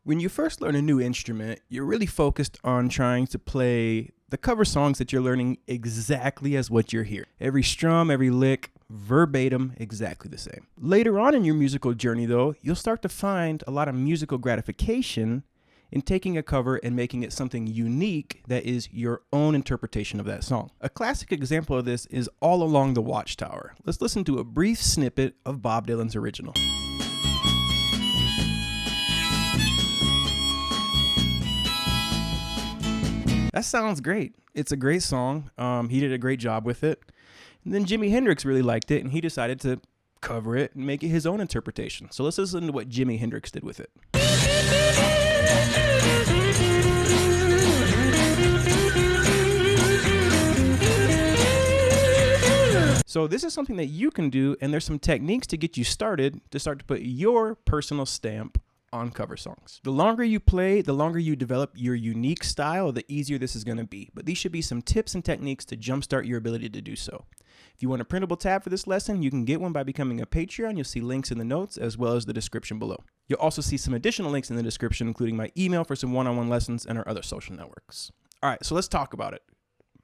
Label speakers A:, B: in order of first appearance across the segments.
A: When you first learn a new instrument, you're really focused on trying to play the cover songs that you're learning exactly as what you're hearing. Every strum, every lick, verbatim, exactly the same. Later on in your musical journey, though, you'll start to find a lot of musical gratification in taking a cover and making it something unique that is your own interpretation of that song. A classic example of this is All Along the Watchtower. Let's listen to a brief snippet of Bob Dylan's original. That sounds great. It's a great song. He did a great job with it. And then Jimi Hendrix really liked it, and he decided to cover it and make it his own interpretation. So let's listen to what Jimi Hendrix did with it. So this is something that you can do, and there's some techniques to get you started to start to put your personal stamp on cover songs. The longer you play, the longer you develop your unique style, the easier this is going to be. But these should be some tips and techniques to jumpstart your ability to do so. If you want a printable tab for this lesson, you can get one by becoming a Patreon. You'll see links in the notes as well as the description below. You'll also see some additional links in the description, including my email for some one-on-one lessons and our other social networks. All right, so let's talk about it.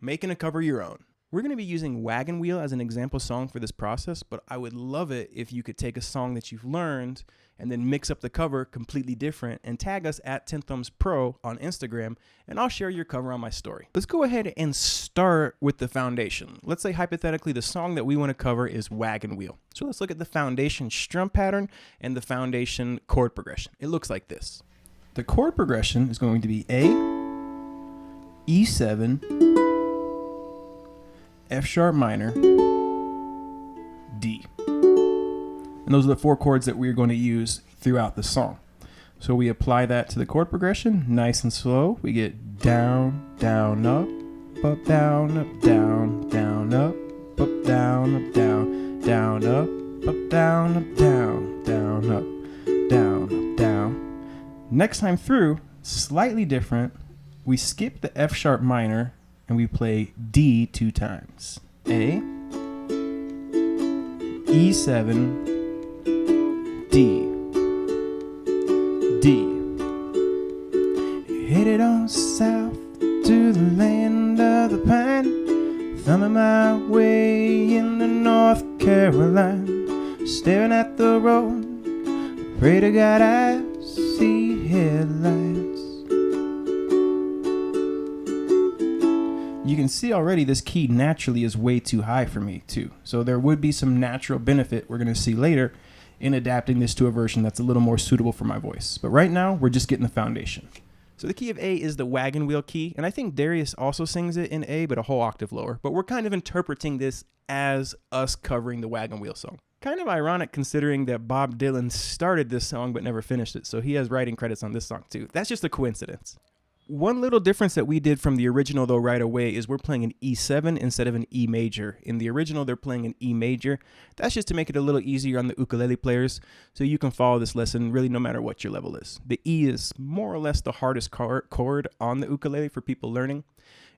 A: Making a cover your own. We're going to be using Wagon Wheel as an example song for this process, but I would love it if you could take a song that you've learned and then mix up the cover completely different and tag us at 10thumbspro on Instagram, and I'll share your cover on my story. Let's go ahead and start with the foundation. Let's say hypothetically the song that we want to cover is Wagon Wheel. So let's look at the foundation strum pattern and the foundation chord progression. It looks like this. The chord progression is going to be A, E7, F sharp minor, D. And those are the four chords that we're going to use throughout the song. So we apply that to the chord progression, nice and slow. We get down, down, up, down, up, down, down, up, down, up, down, down, up, down, up, down, down, up, down, up, down. Next time through, slightly different. We skip the F sharp minor and we play D 2 times. A, E7, D, D. Headed on south to the land of the pine, thumbing my way into North Carolina, staring at the road, pray to God I see headlights. You can see already this key naturally is way too high for me too. So there would be some natural benefit we're going to see later in adapting this to a version that's a little more suitable for my voice. But right now, we're just getting the foundation. So the key of A is the wagon wheel key, and I think Darius also sings it in A, but a whole octave lower. But we're kind of interpreting this as us covering the wagon wheel song. Kind of ironic considering that Bob Dylan started this song but never finished it, so he has writing credits on this song too. That's just a coincidence. One little difference that we did from the original, though, right away is we're playing an E7 instead of an E major. In the original, they're playing an E major. That's just to make it a little easier on the ukulele players, so you can follow this lesson really no matter what your level is. The E is more or less the hardest chord on the ukulele for people learning.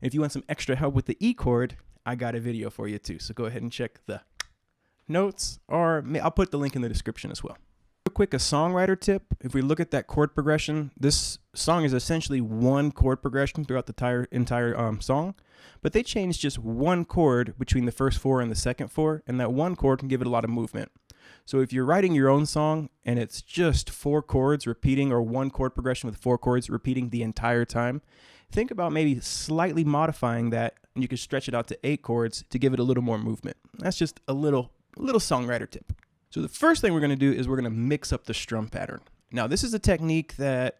A: And if you want some extra help with the E chord, I got a video for you too, so go ahead and check the notes, or I'll put the link in the description as well. Real quick, a songwriter tip. If we look at that chord progression, this song is essentially one chord progression throughout the entire song, but they changed just one chord between the first 4 and the second 4, and that one chord can give it a lot of movement. So if you're writing your own song and it's just 4 chords repeating, or one chord progression with 4 chords repeating the entire time, think about maybe slightly modifying that, and you can stretch it out to 8 chords to give it a little more movement. That's just a little songwriter tip. So the first thing we're going to do is we're going to mix up the strum pattern. Now, this is a technique that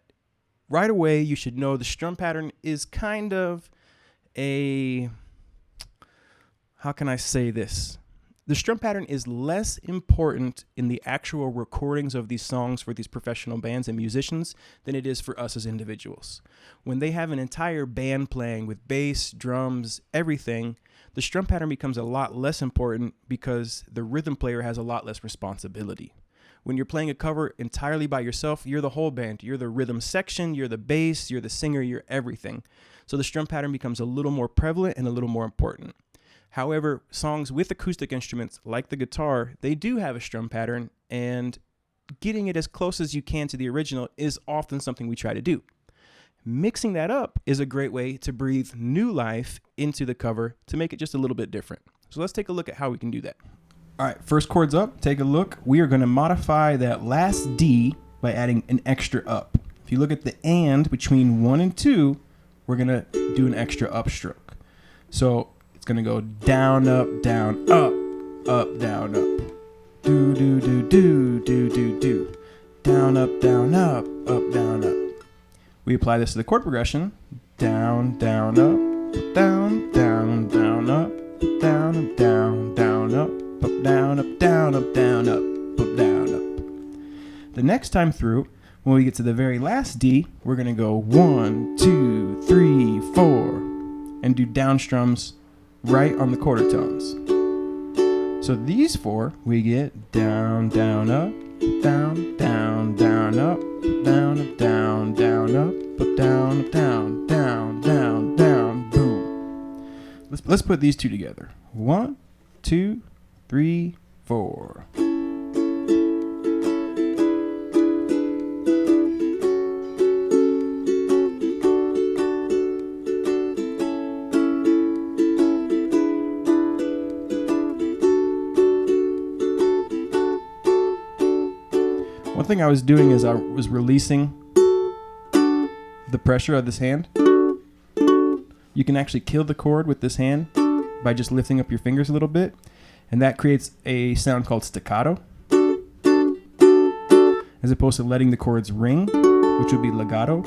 A: right away you should know. The strum pattern is kind of a, how can I say this? The strum pattern is less important in the actual recordings of these songs for these professional bands and musicians than it is for us as individuals. When they have an entire band playing with bass, drums, everything, the strum pattern becomes a lot less important because the rhythm player has a lot less responsibility. When you're playing a cover entirely by yourself, you're the whole band. You're the rhythm section, you're the bass, you're the singer, you're everything. So the strum pattern becomes a little more prevalent and a little more important. However, songs with acoustic instruments like the guitar, they do have a strum pattern, and getting it as close as you can to the original is often something we try to do. Mixing that up is a great way to breathe new life into the cover to make it just a little bit different. So let's take a look at how we can do that. All right, first chord's up, take a look. We are going to modify that last D by adding an extra up. If you look at the and between 1 and 2, we're going to do an extra upstroke. So it's going to go down, up, down, up, down, up. Do, do, do, do, do, do, do. Down, up, down, up, down, up. We apply this to the chord progression. Down, down, up, down, down, down, up, down, down, down, up, down, up, down, up, down, up, down, up. The next time through, when we get to the very last D, we're going to go 1, 2, 3, 4, and do down strums right on the quarter tones. So these 4, we get down, down, up, down, down, down, up, down, down, down, up, down, down, down, down, down, boom. Let's put these two together. 1, 2, 3, 4. One thing I was doing is I was releasing the pressure of this hand. You can actually kill the chord with this hand by just lifting up your fingers a little bit, and that creates a sound called staccato, as opposed to letting the chords ring, which would be legato.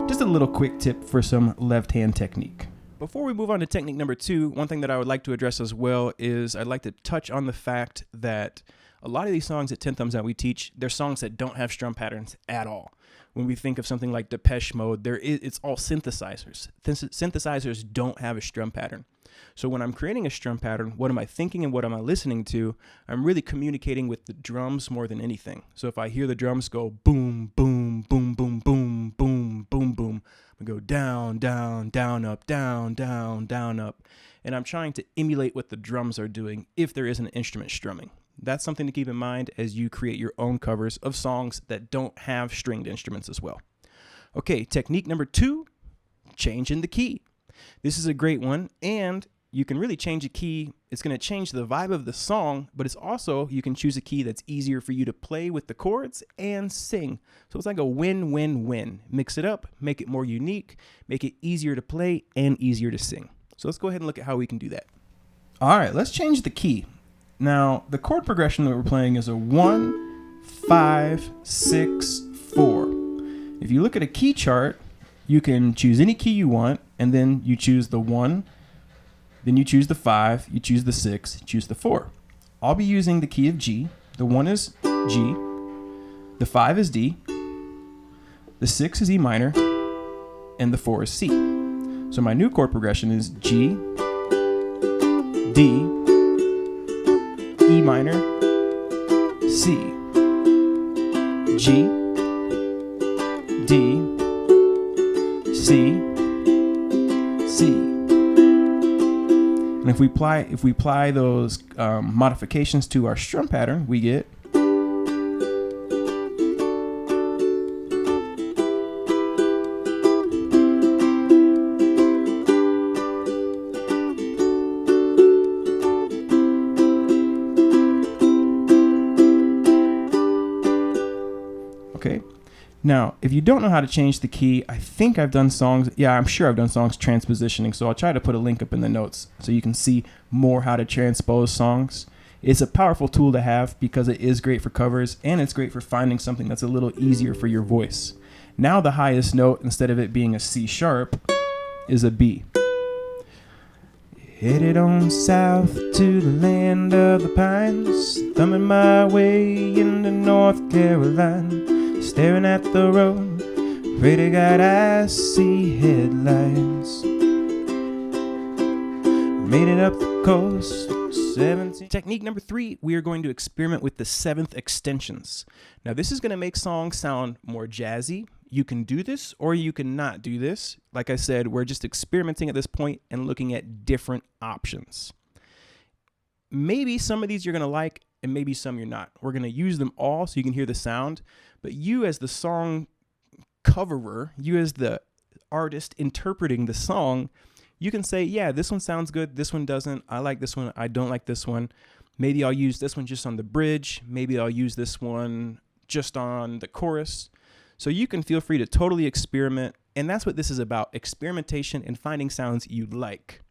A: Just a little quick tip for some left hand technique. Before we move on to technique number 2, one thing that I would like to address as well is I'd like to touch on the fact that a lot of these songs at 10 Thumbs that we teach, they're songs that don't have strum patterns at all. When we think of something like Depeche Mode, it's all synthesizers. Synthesizers don't have a strum pattern. So when I'm creating a strum pattern, what am I thinking and what am I listening to? I'm really communicating with the drums more than anything. So if I hear the drums go boom, boom, boom, boom, boom, boom, boom, boom, I go down, down, down, up, down, down, down, up. And I'm trying to emulate what the drums are doing if there is an instrument strumming. That's something to keep in mind as you create your own covers of songs that don't have stringed instruments as well. Okay, technique number 2, changing the key. This is a great one, and you can really change a key. It's going to change the vibe of the song, but it's also, you can choose a key that's easier for you to play with the chords and sing. So it's like a win-win-win. Mix it up, make it more unique, make it easier to play and easier to sing. So let's go ahead and look at how we can do that. All right, let's change the key. Now, the chord progression that we're playing is a 1, 5, 6, 4. If you look at a key chart, you can choose any key you want, and then you choose the 1, then you choose the 5, you choose the 6, you choose the 4. I'll be using the key of G. The 1 is G, the 5 is D, the 6 is E minor, and the 4 is C. So my new chord progression is G, D, E minor, C, G, D, C, C. And if we apply those modifications to our strum pattern, we get okay. Now, if you don't know how to change the key, I think I've done songs. Yeah, I'm sure I've done songs transpositioning. So I'll try to put a link up in the notes so you can see more how to transpose songs. It's a powerful tool to have because it is great for covers and it's great for finding something that's a little easier for your voice. Now the highest note, instead of it being a C sharp, is a B. Headed on south to the land of the pines, thumbing my way into North Carolina. Staring at the road, pray to God I see headlights. Made it up the coast, 17. Technique number 3, we are going to experiment with the 7th extensions. Now this is going to make songs sound more jazzy. You can do this or you can not do this. Like I said, we're just experimenting at this point and looking at different options. maybe some of these you're going to like and maybe some you're not. We're going to use them all so you can hear the sound, but you as the song coverer, you as the artist interpreting the song, you can say, yeah, this one sounds good, this one doesn't, I like this one, I don't like this one. Maybe I'll use this one just on the bridge, maybe I'll use this one just on the chorus. So you can feel free to totally experiment, and that's what this is about, experimentation and finding sounds you like.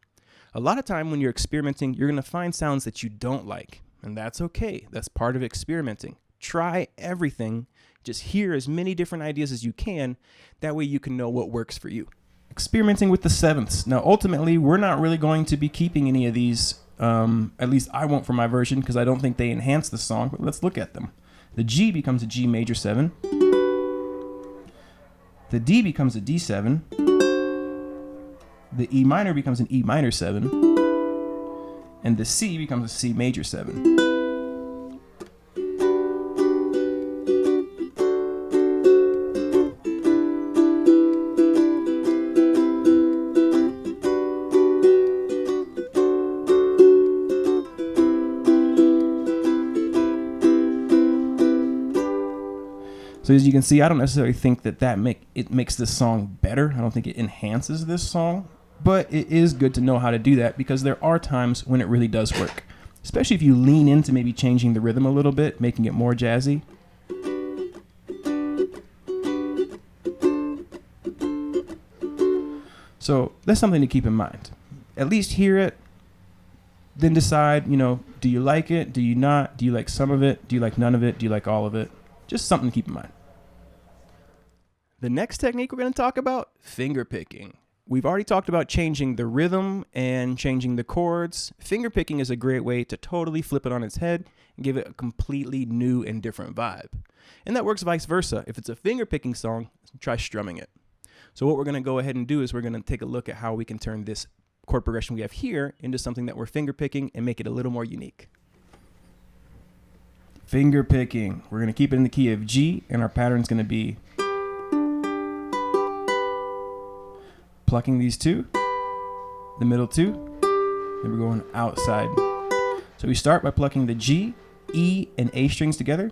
A: A lot of time when you're experimenting, you're going to find sounds that you don't like, and that's okay. That's part of experimenting. Try everything. Just hear as many different ideas as you can. That way you can know what works for you. Experimenting with the sevenths. Now, ultimately, we're not really going to be keeping any of these. At least I won't for my version because I don't think they enhance the song, but let's look at them. The G becomes a G major 7. The D becomes a D7. The E minor becomes an E minor 7. And the C becomes a C major 7. So as you can see, I don't necessarily think that makes this song better. I don't think it enhances this song, but it is good to know how to do that because there are times when it really does work, especially if you lean into maybe changing the rhythm a little bit, making it more jazzy. So that's something to keep in mind. At least hear it, then decide, do you like it? Do you not? Do you like some of it? Do you like none of it? Do you like all of it? Just something to keep in mind. The next technique we're going to talk about, finger picking. We've already talked about changing the rhythm and changing the chords. Finger picking is a great way to totally flip it on its head and give it a completely new and different vibe. And that works vice versa. If it's a finger picking song, try strumming it. So what we're going to go ahead and do is we're going to take a look at how we can turn this chord progression we have here into something that we're finger picking and make it a little more unique. Finger picking. We're going to keep it in the key of G, and our pattern's going to be plucking these two, the middle two, then we're going outside. So we start by plucking the G, E, and A strings together.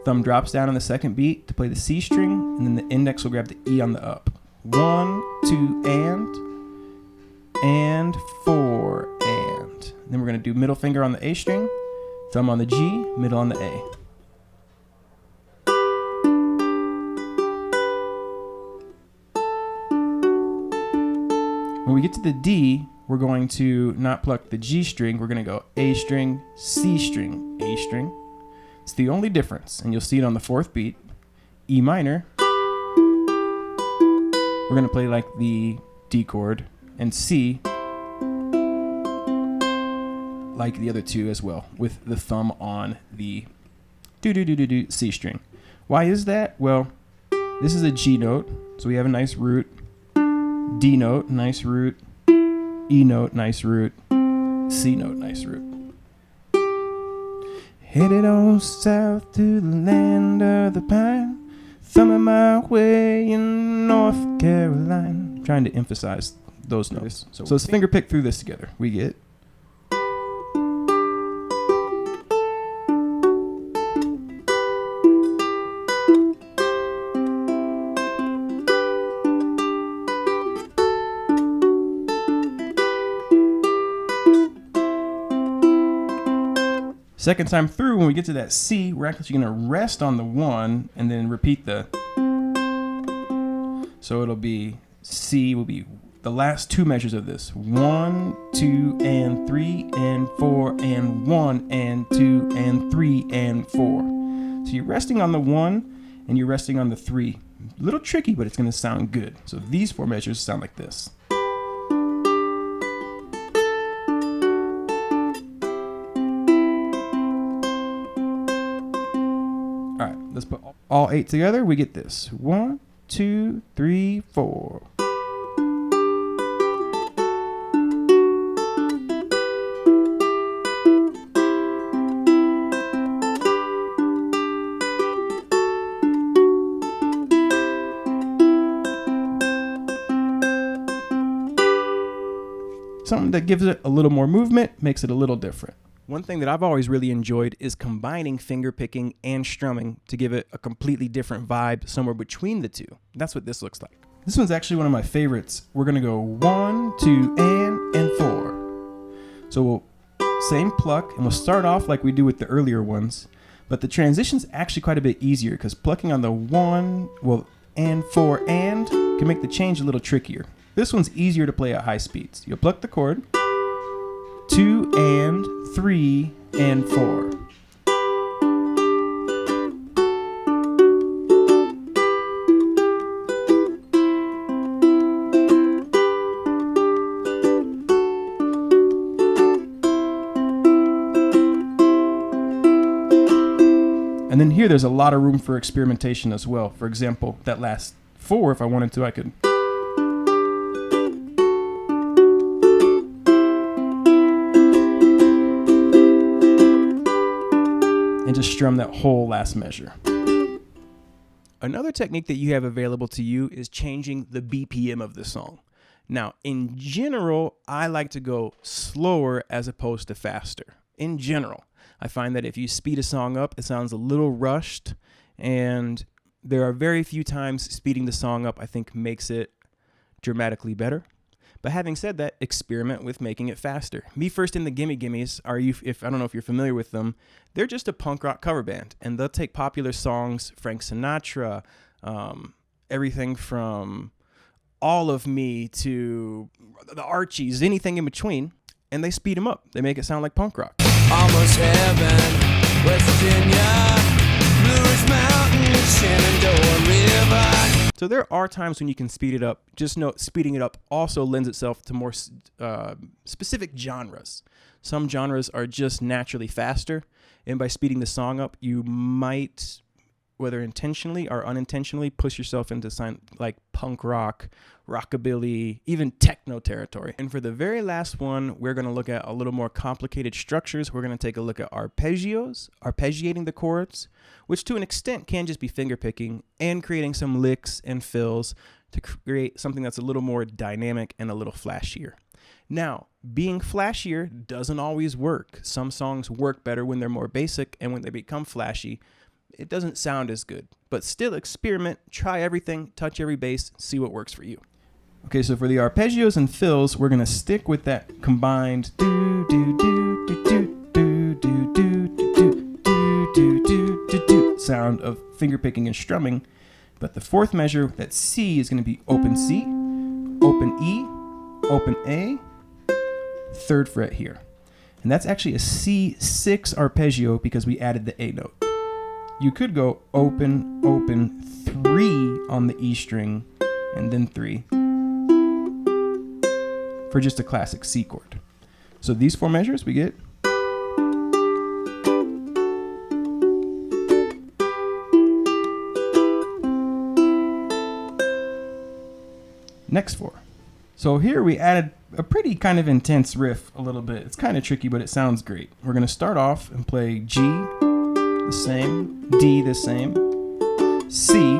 A: Thumb drops down on the second beat to play the C string, and then the index will grab the E on the up. 1, 2, and 4, and. Then we're going to do middle finger on the A string, thumb on the G, middle on the A. When we get to the D, we're going to not pluck the G string. We're going to go A string, C string, A string. It's the only difference, and you'll see it on the fourth beat. E minor, we're going to play like the D chord, and C like the other two as well, with the thumb on the C string. Why is that? Well, this is a G note, so we have a nice root. D note, nice root. E note, nice root. C note, nice root. Headed on south to the land of the pine, thumbing my way in North Carolina. Trying to emphasize those notes. So let's finger pick through this together. We get. Second time through, when we get to that C, we're actually going to rest on the 1 and then repeat the. So it'll be C will be the last two measures of this. 1, 2, and 3, and 4, and 1, and 2, and 3, and 4. So you're resting on the 1 and you're resting on the 3. A little tricky, but it's going to sound good. So these 4 measures sound like this. Let's put all 8 together. We get this. 1, 2, 3, 4. something that gives it a little more movement, makes it a little different. One thing that I've always really enjoyed is combining finger picking and strumming to give it a completely different vibe somewhere between the two. That's what this looks like. This one's actually one of my favorites. We're gonna go 1, 2, and 4. So we'll same pluck, and we'll start off like we do with the earlier ones, but the transition's actually quite a bit easier because plucking on the 1, and 4, and can make the change a little trickier. This one's easier to play at high speeds. You'll pluck the chord, 2 and 3 and 4. And then here there's a lot of room for experimentation as well. For example, that last 4, if I wanted to, I could. And just strum that whole last measure. Another technique that you have available to you is changing the BPM of the song. Now, in general, I like to go slower as opposed to faster. In general, I find that if you speed a song up, it sounds a little rushed, and there are very few times speeding the song up I think makes it dramatically better. But having said that, experiment with making it faster. Me First and the Gimme Gimmes if I don't know if you're familiar with them, they're just a punk rock cover band, and they'll take popular songs, Frank Sinatra, everything from All of Me to the Archies, anything in between, and they speed them up. They make it sound like punk rock.
B: Almost heaven, West Virginia, Blue Ridge Mountain, Shenandoah River.
A: So there are times when you can speed it up. Just note, speeding it up also lends itself to more specific genres. Some genres are just naturally faster, and by speeding the song up, you might, whether intentionally or unintentionally, push yourself into sign like punk rock, rockabilly, even techno territory. And for the very last one, we're going to look at a little more complicated structures. We're going to take a look at arpeggios, arpeggiating the chords, which to an extent can just be finger picking, and creating some licks and fills to create something that's a little more dynamic and a little flashier. Now, being flashier doesn't always work. Some songs work better when they're more basic, and when they become flashy, it doesn't sound as good. But still experiment, try everything, touch every bass, see what works for you. Okay, so for the arpeggios and fills, we're gonna stick with that combined do do do do do do do do do do do do do sound of finger picking and strumming. But the fourth measure, that C, is gonna be open C, open E, open A, third fret here. And that's actually a C6 arpeggio because we added the A note. You could go open, open, 3 on the E string, and then 3 for just a classic C chord. So these 4 measures we get. Next 4. So here we added a pretty kind of intense riff a little bit. It's kind of tricky, but it sounds great. We're going to start off and play G, the same, D, the same, C,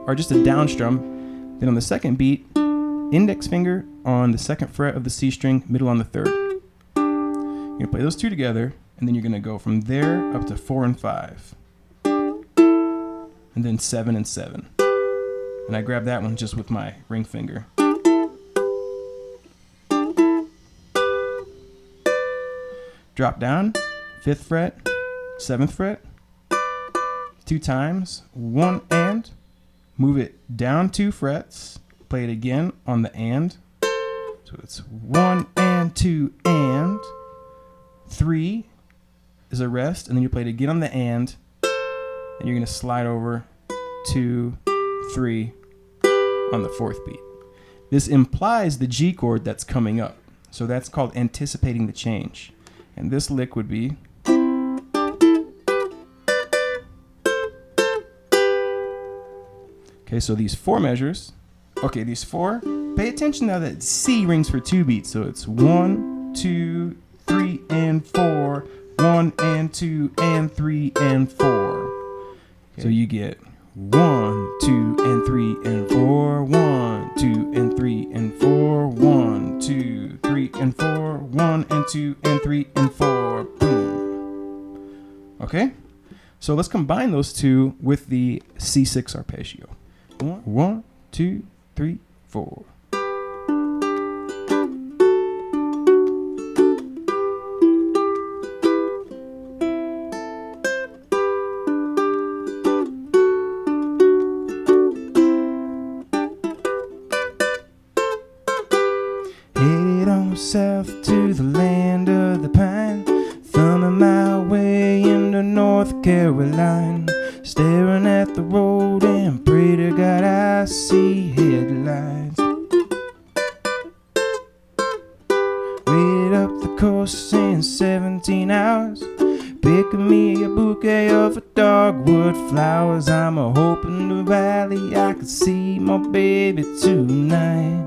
A: or just a down strum. Then on the second beat, index finger on the 2nd fret of the C string, middle on the 3rd. You're going to play those 2 together, and then you're going to go from there up to 4 and 5. And then 7 and 7. And I grab that one just with my ring finger. Drop down, 5th fret, 7th fret, 2 times, 1 and, move it down 2 frets, play it again on the and. So it's 1 and 2 and, 3 is a rest, and then you play it again on the and you're gonna slide over 2, 3 on the 4th beat. This implies the G chord that's coming up. So that's called anticipating the change. And this lick would be. Okay, so these 4 measures. Okay, these 4. Pay attention now that C rings for 2 beats. So it's 1, 2, 3, and 4. 1 and 2 and 3 and 4. Okay. So you get 1, 2, and 3 and 4. 1, 2, and 3 and 4. 1, 2, 3, and 4. 1 and 2 and 3 and 4. Boom. Okay? So let's combine those two with the C6 arpeggio. 1, 2, 3, 4. Head on south to the land of the pine, thumbing my way into North Carolina, staring at the road and pray to God I see headlights. Wait up the coast in 17 hours, picking me a bouquet of dogwood flowers. I'm a hoping the valley I could see my baby tonight.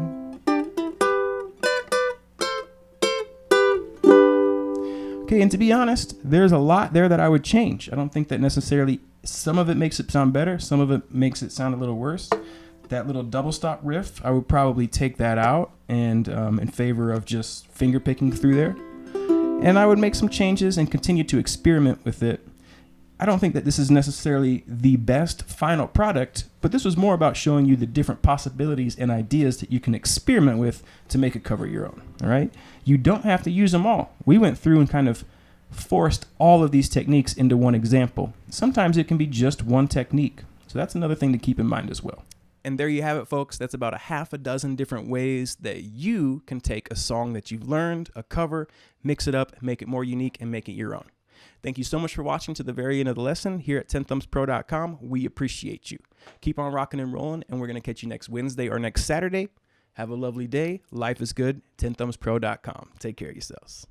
A: Okay, and to be honest, there's a lot there that I would change. I don't think that necessarily, some of it makes it sound better, some of it makes it sound a little worse. That little double stop riff, I would probably take that out and in favor of just finger picking through there. And I would make some changes and continue to experiment with it. I don't think that this is necessarily the best final product, but this was more about showing you the different possibilities and ideas that you can experiment with to make a cover your own, all right? You don't have to use them all. We went through and kind of forced all of these techniques into one example. Sometimes it can be just one technique. So that's another thing to keep in mind as well. And there you have it, folks. That's about a half a dozen different ways that you can take a song that you've learned, a cover, mix it up, make it more unique, and make it your own. Thank you so much for watching to the very end of the lesson here at 10thumbspro.com. We appreciate you. Keep on rocking and rolling, and we're going to catch you next Wednesday or next Saturday. Have a lovely day. Life is good. 10thumbspro.com. Take care of yourselves.